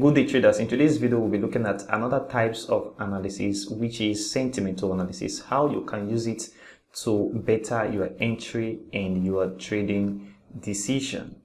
Good day traders. In today's video, we'll be looking at another types of analysis, which is sentimental analysis, how you can use it to better your entry and your trading decision.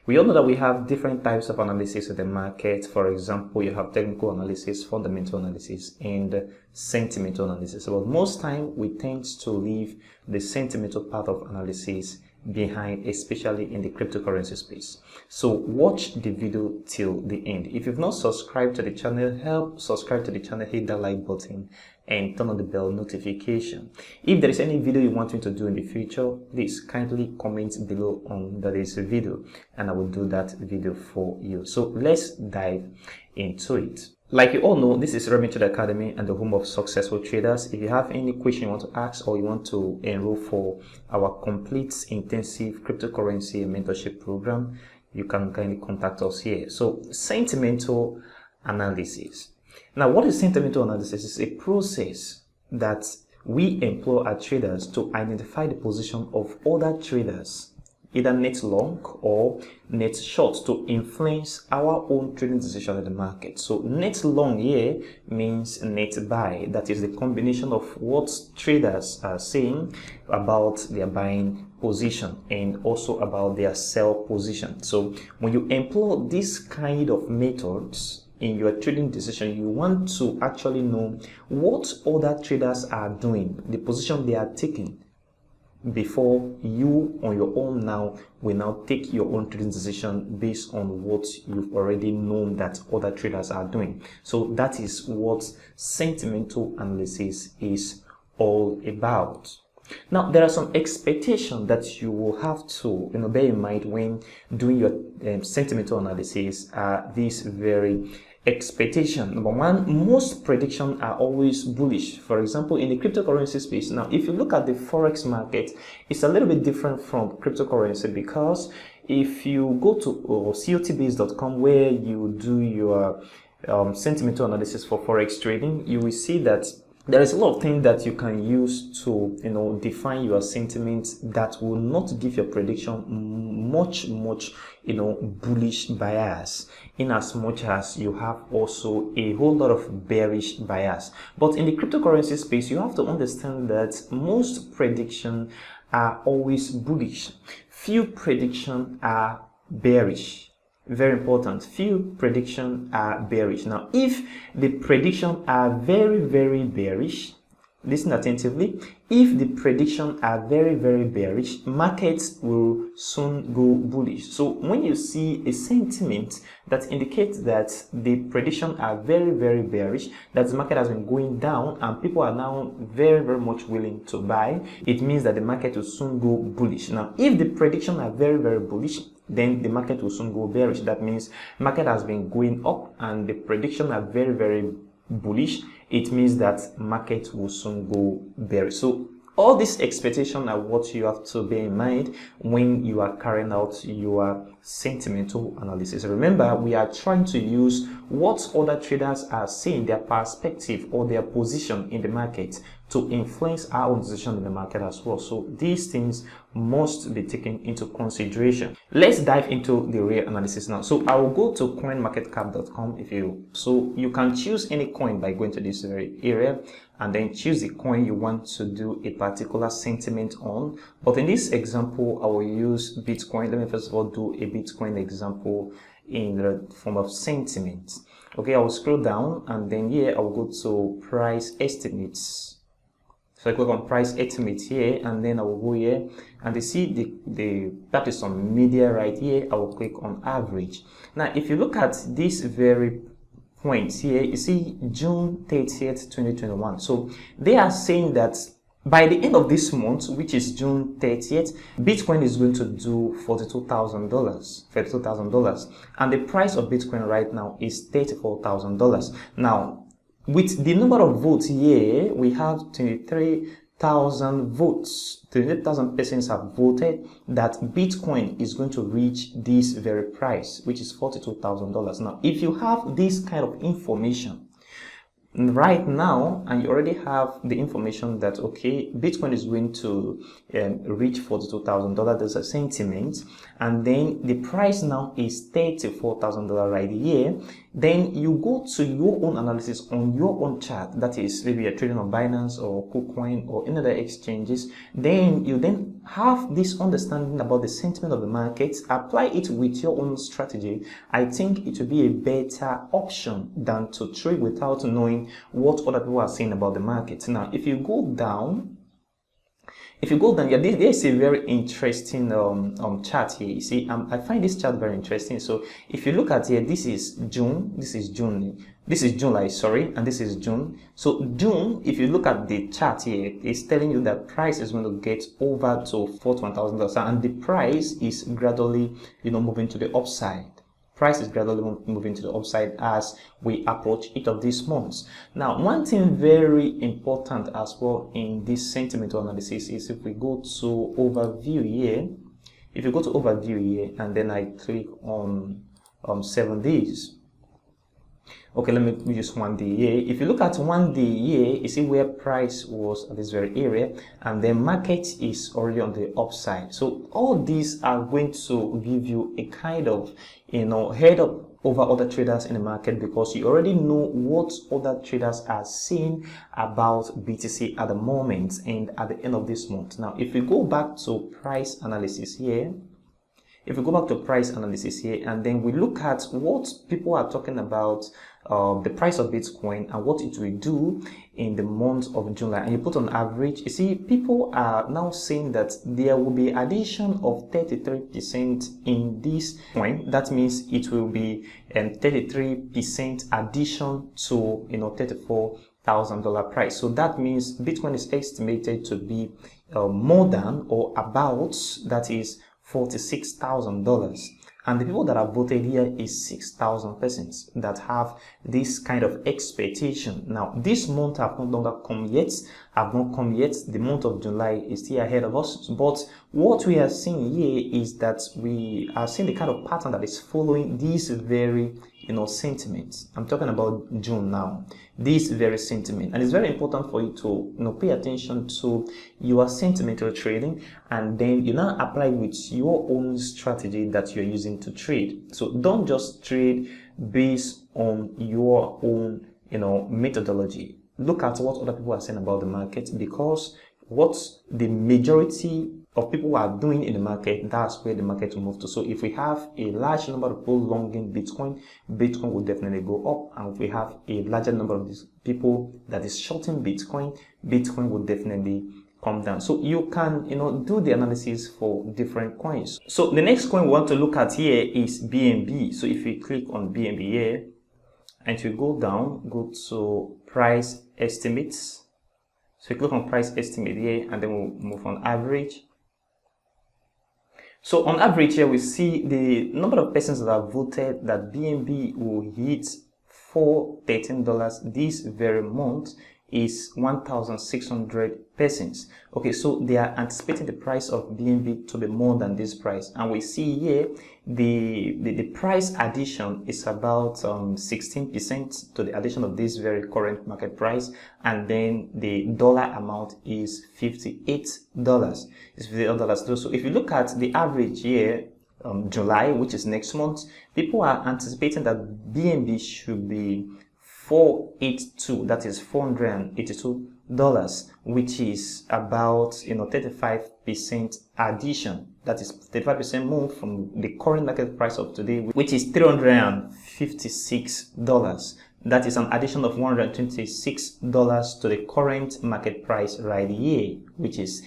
We all know that we have different types of analysis in the market. For example, you have technical analysis, fundamental analysis, and sentimental analysis. But most time we tend to leave the sentimental part of analysis behind, especially in the cryptocurrency space. So watch the video till the end. If you've not subscribed to the channel, help subscribe to the channel, hit that like button and turn on the bell notification. If there is any video you want me to do in the future, please kindly comment below on that is a video and I will do that video for you. So let's dive into it. Like you all know, this is Remit Trade Academy and the home of successful traders. If you have any question you want to ask or you want to enroll for our complete intensive cryptocurrency mentorship program, you can kindly contact us here. So sentimental analysis. Now, what is sentimental analysis? It's a process that we employ as traders to identify the position of other traders, either net long or net short, to influence our own trading decision in the market. So net long here means net buy. That is the combination of what traders are saying about their buying position and also about their sell position. So when you employ this kind of methods in your trading decision, you want to actually know what other traders are doing, the position they are taking, before you on your own now will now take your own trading decision based on what you've already known that other traders are doing. So that is what sentimental analysis is all about. Now, there are some expectations that you will have to bear in mind when doing your sentimental analysis. These very expectation. Number one, most predictions are always bullish. For example, in the cryptocurrency space, now if you look at the forex market, it's a little bit different from cryptocurrency, because if you go to cotbase.com where you do your sentimental analysis for forex trading, you will see that there is a lot of things that you can use to define your sentiment that will not give your prediction much bullish bias, in as much as you have also a whole lot of bearish bias. But in the cryptocurrency space, you have to understand that most predictions are always bullish. Few predictions are bearish. Very important. Few predictions are bearish. Now, if the predictions are very bearish, listen attentively. If the predictions are very bearish, markets will soon go bullish. So when you see a sentiment that indicates that the predictions are very bearish, that the market has been going down and people are now very much willing to buy, it means that the market will soon go bullish. Now, if the predictions are very bullish, then the market will soon go bearish. That means market has been going up and the predictions are very bullish. It means that market will soon go bearish. So all these expectations are what you have to bear in mind when you are carrying out your sentimental analysis. Remember, we are trying to use what other traders are saying, their perspective or their position in the market, to influence our own decision in the market as well. So these things must be taken into consideration. Let's dive into the real analysis now. So I will go to coinmarketcap.com. So you can choose any coin by going to this very area and then choose the coin you want to do a particular sentiment on. But in this example, I will use Bitcoin. Let me first of all do a Bitcoin example in the form of sentiment. Okay, I will scroll down and then here I will go to price estimates. So I click on price estimate here and then I will go here and you see that is on media right here. I will click on average. Now, if you look at this very point here, you see June 30th, 2021. So they are saying that by the end of this month, which is June 30th, Bitcoin is going to do $42,000. And the price of Bitcoin right now is $34,000. Now, with the number of votes here, we have 23,000 votes. 23,000 persons have voted that Bitcoin is going to reach this very price, which is $42,000. Now, if you have this kind of information right now and you already have the information that okay, Bitcoin is going to reach $42,000, there's a sentiment, and then the price now is $34,000 right here, Then you go to your own analysis on your own chart. That is, maybe you're trading on Binance or KuCoin or any other exchanges. Then you then have this understanding about the sentiment of the market, apply it with your own strategy. I think it will be a better option than to trade without knowing what other people are saying about the market. Now, if you go down, yeah, there's a very interesting chart here. You see, I find this chart very interesting. So if you look at here, this is July, sorry, and this is June. So June, if you look at the chart here, it's telling you that price is going to get over to $41,000, and the price is gradually, moving to the upside. Price is gradually moving to the upside as we approach each of these months. Now, one thing very important as well in this sentimental analysis is if we go to overview here, and then I click on 7 days. Okay, let me use 1 day here. If you look at 1 day here, you see where price was at this very area, and the market is already on the upside. So all these are going to give you a kind of, head up over other traders in the market, because you already know what other traders are saying about BTC at the moment and at the end of this month. Now, if we go back to price analysis here, and then we look at what people are talking about, the price of Bitcoin and what it will do in the month of July, and you put on average, you see people are now saying that there will be addition of 33% in this coin. That means it will be 33% addition to $34,000 price. So that means Bitcoin is estimated to be more than or about, that is $46,000. And the people that have voted here is 6,000 persons that have this kind of expectation. Now, this month have not come yet. The month of July is still ahead of us. But what we are seeing here is that we are seeing the kind of pattern that is following this very, sentiment. I'm talking about June now. This very sentiment, and it's very important for you to pay attention to your sentimental trading, and then you now apply with your own strategy that you're using to trade. So don't just trade based on your own methodology. Look at what other people are saying about the market, because what the majority of people are doing in the market, that's where the market will move to. So if we have a large number of people longing Bitcoin will definitely go up. And if we have a larger number of these people that is shorting Bitcoin will definitely come down. So you can do the analysis for different coins. So the next coin we want to look at here is BNB. So if we click on BNB here, and to go down, go to price estimates. So we click on price estimate here, and then we'll move on average. So on average here, we see the number of persons that have voted that BNB will hit $413 this very month is 1,600 persons. Okay, so they are anticipating the price of BNB to be more than this price, and we see here the price addition is about 16% to the addition of this very current market price, and then the dollar amount is $58. It's $58. So if you look at the average here, July, which is next month, people are anticipating that BNB should be 482, that is $482, which is about 35% addition. That is 35% move from the current market price of today, which is $356. That is an addition of $126 to the current market price right here, which is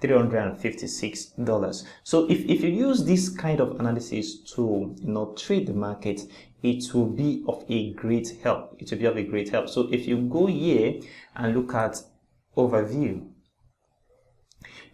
$356. So if you use this kind of analysis to trade the market, it will be of a great help. So if you go here and look at overview,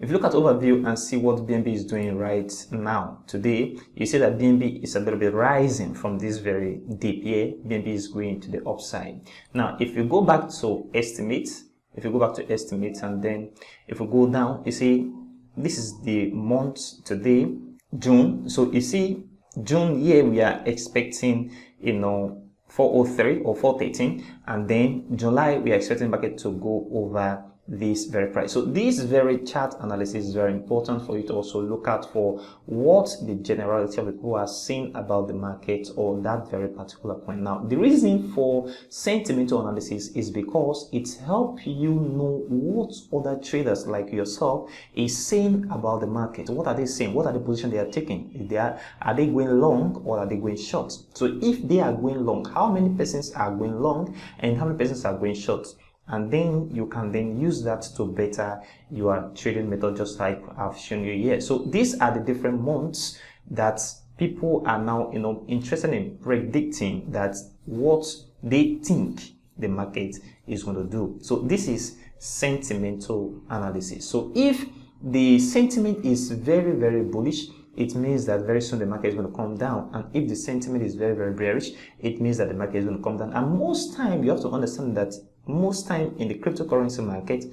and see what BNB is doing right now today, you see that BNB is a little bit rising from this very deep here. BNB is going to the upside. Now, if you go back to estimates, and then if we go down, you see this is the month today, June. So you see June here we are expecting 403 or 413, and then July we are expecting market to go over this very price. So this very chart analysis is very important for you to also look out for what the generality of the people are saying about the market or that very particular coin. Now, the reason for sentimental analysis is because it helps you know what other traders like yourself is saying about the market. What are they saying? What are the positions they are taking? If they are they going long or are they going short? So if they are going long, how many persons are going long and how many persons are going short? And then you can then use that to better your trading method, just like I've shown you here. So these are the different months that people are now interested in predicting that what they think the market is going to do. So this is sentimental analysis. So if the sentiment is very, very bullish, it means that very soon the market is going to come down. And if the sentiment is very, very bearish, it means that the market is going to come down. And most time you have to understand that most time in the cryptocurrency market,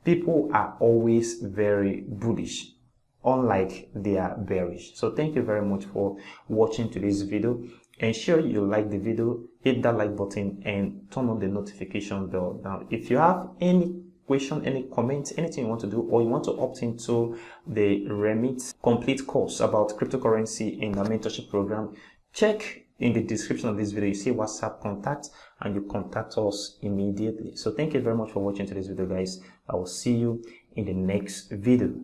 people are always very bullish, unlike they are bearish. So thank you very much for watching today's video. Ensure you like the video, hit that like button and turn on the notification bell. Now, if you have any question, any comment, anything you want to do, or you want to opt into the Remit complete course about cryptocurrency in the mentorship program, check in the description of this video. You see WhatsApp contact and you contact us immediately. So thank you very much for watching today's video, guys. I will see you in the next video.